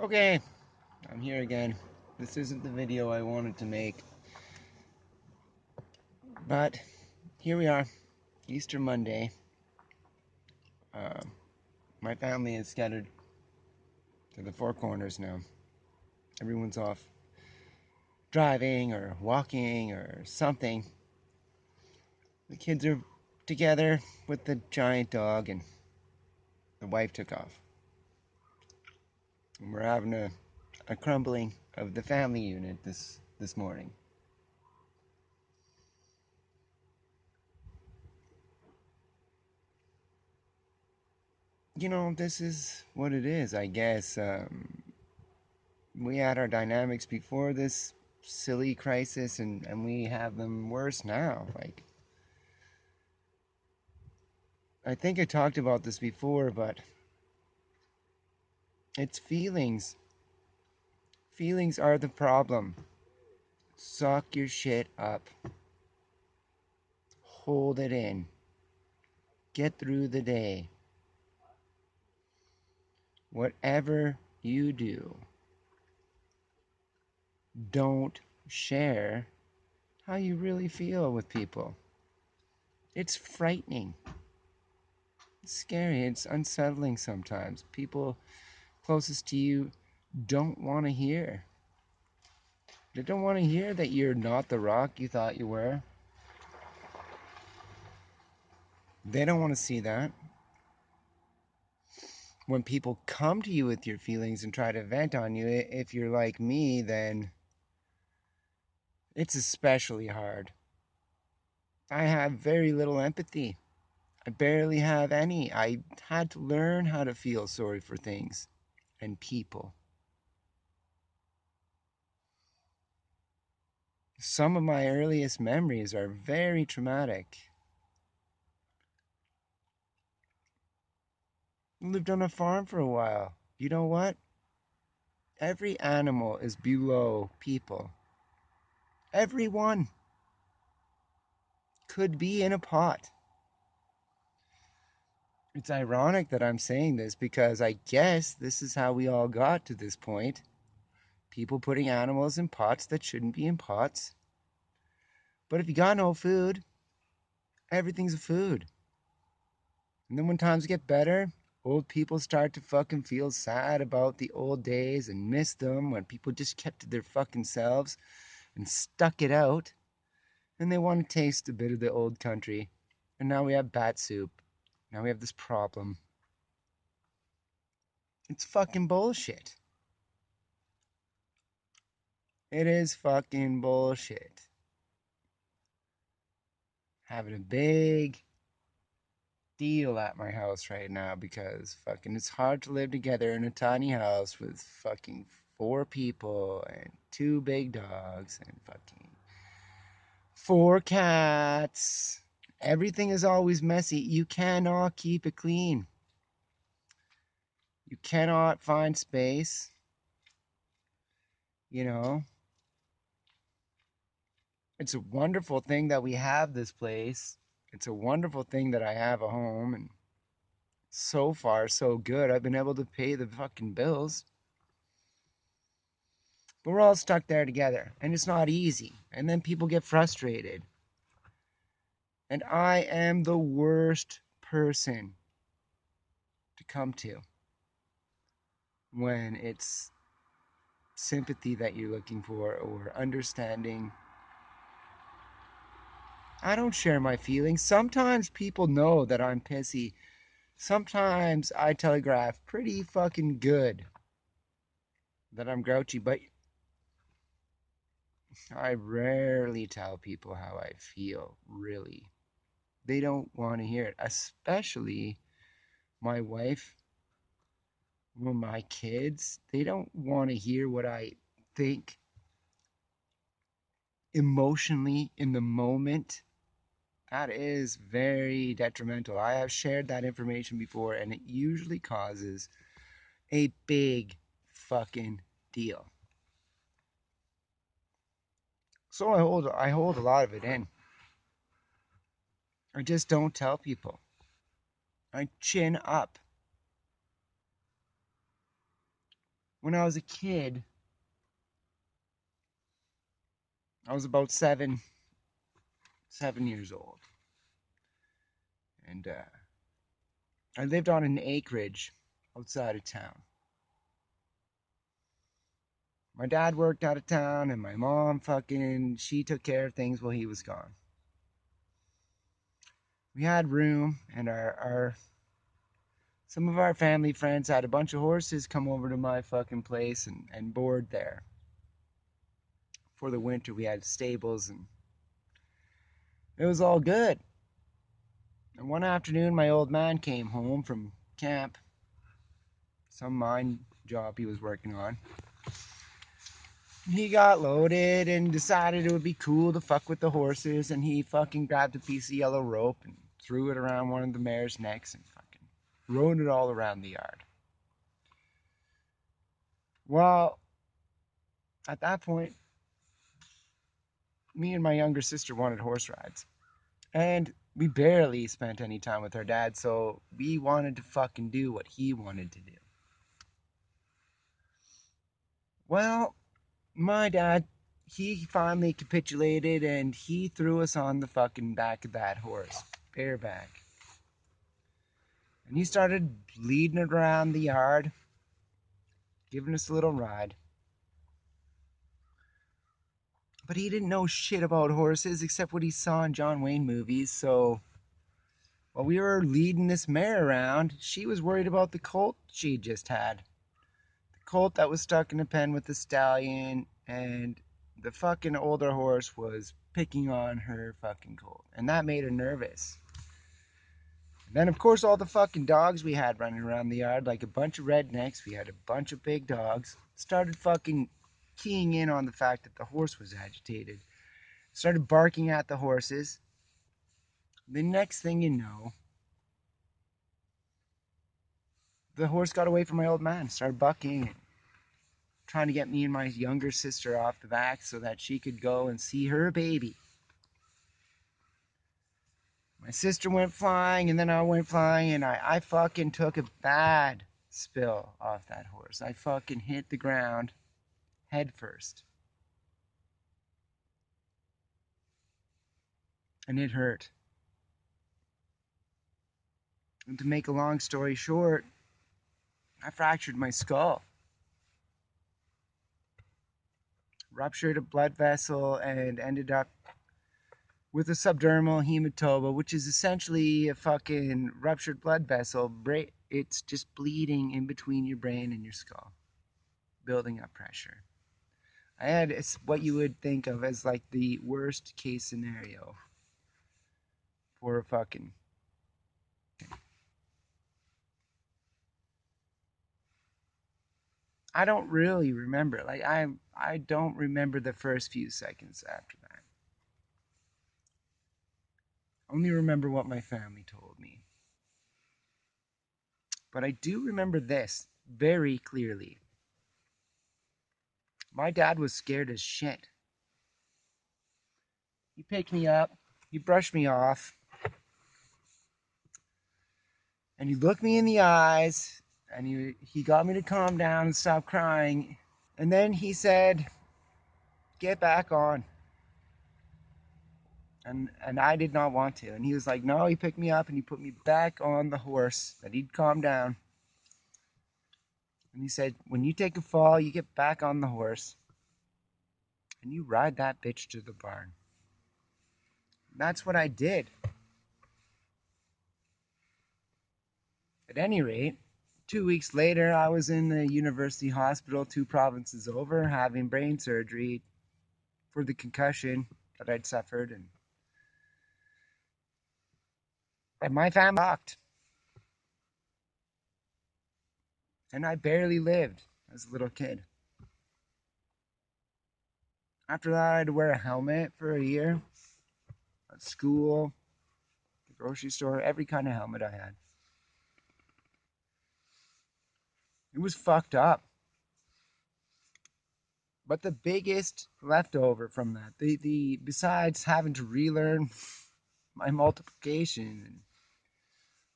Okay, I'm here again. This isn't the video I wanted to make, but here we are, Easter Monday. Uh, my family is scattered to the four corners now. Everyone's off driving or walking or something. The kids are together with the giant dog, and the wife took off. And we're having a crumbling of the family unit this morning. This is what it is, I guess. We had our dynamics before this silly crisis, and we have them worse now. Like, I think I talked about this before, but it's feelings. Feelings are the problem. Suck your shit up. Hold it in. Get through the day. Whatever you do, don't share how you really feel with people. It's frightening. It's scary. It's unsettling sometimes. People closest to you don't want to hear. They don't want to hear that you're not the rock you thought you were. They don't want to see that. When people come to you with your feelings and try to vent on you, if you're like me, then it's especially hard. I have very little empathy. I barely have any. I had to learn how to feel sorry for things and people. Some of my earliest memories are very traumatic. I lived on a farm for a while. You know what? Every animal is below people. Every one could be in a pot. It's ironic that I'm saying this because I guess this is how we all got to this point. People putting animals in pots that shouldn't be in pots. But if you got no food, everything's a food. And then when times get better, old people start to fucking feel sad about the old days and miss them when people just kept to their fucking selves and stuck it out. And they want to taste a bit of the old country. And now we have bat soup. Now we have this problem. It's fucking bullshit. It is fucking bullshit. Having a big deal at my house right now because fucking it's hard to live together in a tiny house with fucking four people and two big dogs and fucking four cats. Everything is always messy. You cannot keep it clean. You cannot find space, you know. It's a wonderful thing that we have this place. It's a wonderful thing that I have a home, and so far so good. I've been able to pay the fucking bills. But we're all stuck there together, and it's not easy. And then people get frustrated. And I am the worst person to come to when it's sympathy that you're looking for or understanding. I don't share my feelings. Sometimes people know that I'm pissy. Sometimes I telegraph pretty fucking good that I'm grouchy, but I rarely tell people how I feel, really. They don't want to hear it, especially my wife or my kids. They don't want to hear what I think emotionally in the moment. That is very detrimental. I have shared that information before, and it usually causes a big fucking deal. So I hold a lot of it in. I just don't tell people. I chin up. when I was a kid, I was about 7 years old. And I lived on an acreage outside of town. My dad worked out of town, and my mom she took care of things while he was gone. We had room, and some of our family friends had a bunch of horses come over to my fucking place and board there. For the winter, we had stables, and it was all good. And one afternoon, my old man came home from camp, some mine job he was working on. He got loaded and decided it would be cool to fuck with the horses, and he fucking grabbed a piece of yellow rope and threw it around one of the mares' necks and fucking rode it all around the yard. Well, at that point, me and my younger sister wanted horse rides. And we barely spent any time with our dad, so we wanted to fucking do what he wanted to do. Well, my dad, he finally capitulated and he threw us on the fucking back of that horse, bareback. And he started leading it around the yard, giving us a little ride. But he didn't know shit about horses except what he saw in John Wayne movies, so while we were leading this mare around, she was worried about the colt she just had. The colt that was stuck in a pen with the stallion, and the fucking older horse was picking on her fucking colt. And that made her nervous. And then, of course, all the fucking dogs we had running around the yard, like a bunch of rednecks, we had a bunch of big dogs, started fucking keying in on the fact that the horse was agitated. Started barking at the horses. The next thing you know, the horse got away from my old man, started bucking, trying to get me and my younger sister off the back so that she could go and see her baby. My sister went flying, and then I went flying, and I fucking took a bad spill off that horse. I fucking hit the ground head first. And it hurt. And to make a long story short, I fractured my skull. Ruptured a blood vessel and ended up with a subdermal hematoma, which is essentially a fucking ruptured blood vessel. It's just bleeding in between your brain and your skull, building up pressure. I had what you would think of as like the worst case scenario for a fucking... I don't really remember. Like I don't remember the first few seconds after that. I only remember what my family told me. But I do remember this very clearly. My dad was scared as shit. He picked me up, he brushed me off, and he looked me in the eyes, and he got me to calm down and stop crying. And then he said, "Get back on." And I did not want to. And he was like, no, he picked me up and he put me back on the horse, that he'd calm down. And he said, when you take a fall, you get back on the horse and you ride that bitch to the barn. And that's what I did. At any rate, 2 weeks later, I was in the university hospital 2 provinces over, having brain surgery for the concussion that I'd suffered. And my family locked. And I barely lived as a little kid. After that, I had to wear a helmet for a year. At school, the grocery store, every kind of helmet I had. It was fucked up. But the biggest leftover from that, besides having to relearn my multiplication and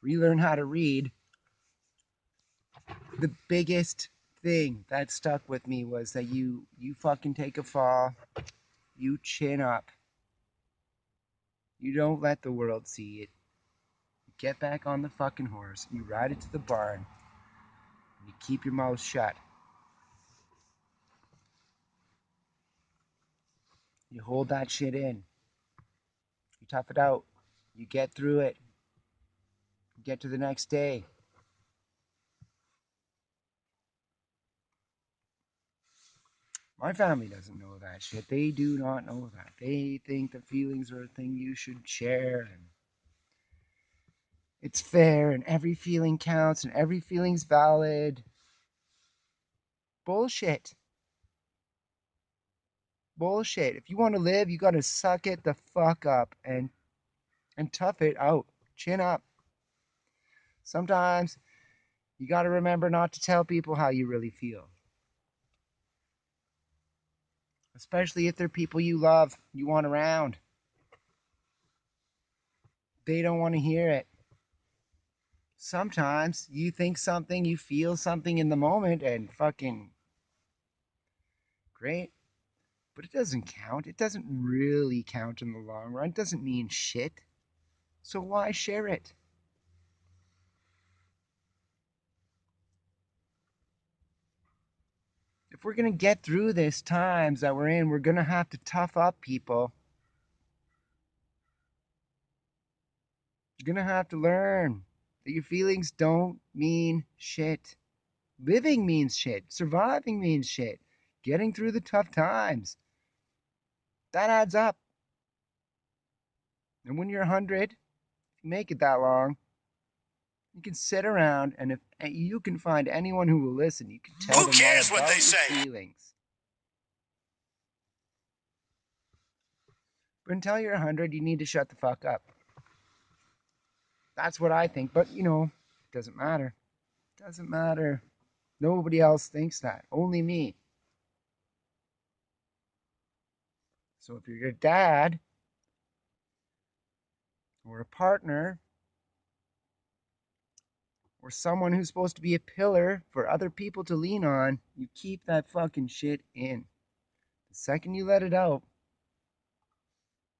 relearn how to read, the biggest thing that stuck with me was that you fucking take a fall, you chin up, you don't let the world see it. You get back on the fucking horse, you ride it to the barn, and you keep your mouth shut. You hold that shit in. You tough it out. You get through it. You get to the next day. My family doesn't know that shit. They do not know that. They think that feelings are a thing you should share, and it's fair, and every feeling counts, and every feeling's valid. Bullshit. Bullshit. If you want to live, you got to suck it the fuck up and tough it out. Chin up. Sometimes you got to remember not to tell people how you really feel. Especially if they're people you love, you want around. They don't want to hear it. Sometimes you think something, you feel something in the moment, and fucking great. But it doesn't count. It doesn't really count in the long run. It doesn't mean shit. So why share it? If we're going to get through this times that we're in, we're going to have to tough up, people. You're going to have to learn that your feelings don't mean shit. Living means shit. Surviving means shit. Getting through the tough times. That adds up. And when you're 100, if you make it that long, you can sit around, and if you can find anyone who will listen, you can tell them all about your feelings. But until you're 100, you need to shut the fuck up. That's what I think. But, it doesn't matter. It doesn't matter. Nobody else thinks that. Only me. So if you're your dad or a partner or someone who's supposed to be a pillar for other people to lean on, you keep that fucking shit in. The second you let it out,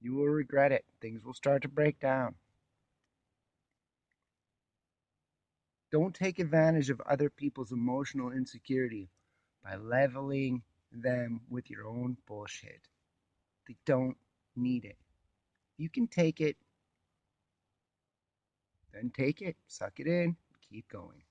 you will regret it. Things will start to break down. Don't take advantage of other people's emotional insecurity by leveling them with your own bullshit. They don't need it. You can take it, then take it, suck it in, keep going.